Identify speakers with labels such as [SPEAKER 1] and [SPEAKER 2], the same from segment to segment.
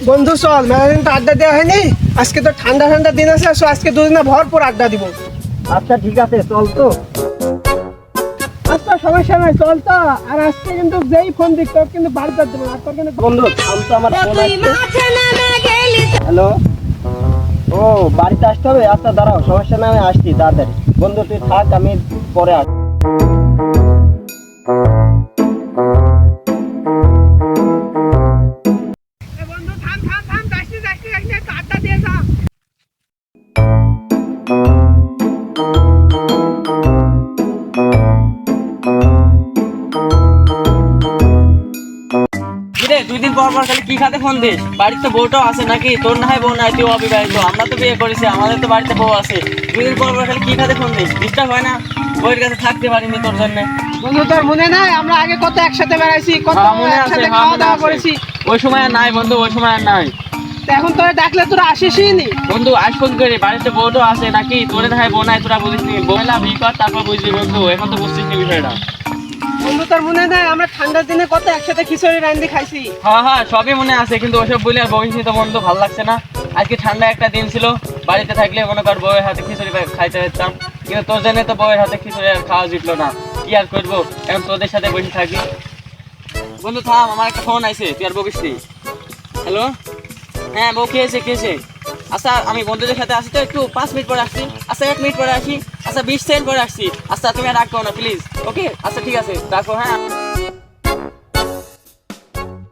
[SPEAKER 1] বন্ধু চল, মেলাদিন তো আড্ডা দেওয়া হয়নি। আজকে তো ঠান্ডা ঠান্ডা দিন আছে, আজকে দুদিনে ভরপুর আড্ডা দিব।
[SPEAKER 2] আচ্ছা ঠিক আছে, চল তো।
[SPEAKER 1] আচ্ছা সমস্যা নাই, চল তো। আর আজকে কিন্তু যেই ফোন দিক তোর কিন্তু বারবার দেবো না, তোর কিন্তু
[SPEAKER 2] বন্ধু আমি তো আমার ফোন আসছে। হ্যালো, ও বাড়িতে আসতে হবে? আচ্ছা দাঁড়াও, সমস্যা নাই, আমি আসছি তাড়াতাড়ি। বন্ধু তুই থাক, আমি পরে আসছি।
[SPEAKER 1] বন্ধু থাম থাম থাম, যাইছি যাইছি যাইছি, একটু আড্ডা দিয়ে যা।
[SPEAKER 3] কিরে, 2 দিন পর পর খালি কি খাতে ফোন দিস? বাড়িতে তো বউটাও আছে নাকি? তোর না হয় বউ নাই, তুই অবিবাহিত, আমরা তো বিয়ে করেছি, আমাদের তো বাড়িতে বউ আছে। 2 দিন পর পর খালি কি খাতে ফোন দিস? ডিস্টার্ব হয় না? বউয়ের কাছে থাকতে পারিনি তোর জন্য।
[SPEAKER 1] বন্ধু তোর মনে নাই আমরা আগে কত একসাথে বেড়াইছি, কত
[SPEAKER 3] মনে আছে,
[SPEAKER 1] একসাথে
[SPEAKER 3] হ্যাঁ,
[SPEAKER 1] খাওয়া
[SPEAKER 3] মনে
[SPEAKER 1] দাওয়া
[SPEAKER 3] আছে।
[SPEAKER 1] করেছি।
[SPEAKER 3] ওই সময় আর নাই বন্ধু, ওই সময় আর নাই।
[SPEAKER 1] তো এখন তোরা ডাকলে তোরা আসিসই নি।
[SPEAKER 3] বন্ধু আজ ফোন করে, বাড়িতে বউটাও আছে নাকি? তোর না হয় বউ নাই, তোরা বুঝিস নি। বউলা বিয়ে কর, তারপর বুঝবি বন্ধু, এখন তো বুঝছিস নি বিষয়টা।
[SPEAKER 1] বন্ধু তোর মনে নাই আমরা ঠান্ডার দিনে কত একসাথে খিচুড়ি রান্দি খাইছি।
[SPEAKER 3] হ্যাঁ হ্যাঁ, সবই মনে আছে, কিন্তু ওসব বলি আর বলিস নি তো বন্ধু, ভালো লাগছে না। আজকে ঠান্ডা একটা দিন ছিল, বাড়িতে থাকলে মনে কর বউয়ের হাতে খিচুড়ি খাইতে পারতাম, কিন্তু তোর জন্য তো বউয়ের হাতে খিচুড়ি আর খাওয়া জিতলো না। কি আর করবো, এখন তোদের সাথে বসে থাকি। বন্ধু থাম, আমার একটা ফোন আইছে, তুই আর বকিস নি। হ্যালো, হ্যাঁ বউ, খেয়েছে খেয়েছে। আচ্ছা আমি বন্ধুদের সাথে আসি তো, একটু 5 মিনিট পরে আসছি। আচ্ছা 1 মিনিট পরে আসি। আচ্ছা 20 সেকেন্ড পরে আসছি। আচ্ছা তুমি আর রাখো না প্লিজ, ওকে? আচ্ছা ঠিক আছে, রাখো। হ্যাঁ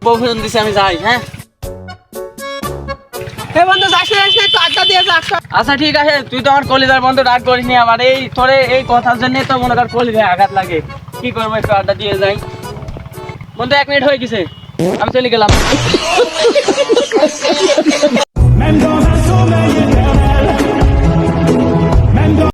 [SPEAKER 3] বউ ফোন দিছে, আমি যাই। হ্যাঁ
[SPEAKER 1] হে বন্ধু যাইছি যাইছি, একটু আড্ডা দিয়ে যা।
[SPEAKER 3] আচ্ছা ঠিক আছে, তুই তো আমার কলিজার বন্ধু, রাগ করিস নি। আমার এই তোরে এই কথার জন্য তো মনে কর কলিজায় আঘাত লাগে। কি করবো, একটু আড্ডা দিয়ে যাই। বন্ধু 1 মিনিট হয়ে গেছে, আমি চলে গেলাম।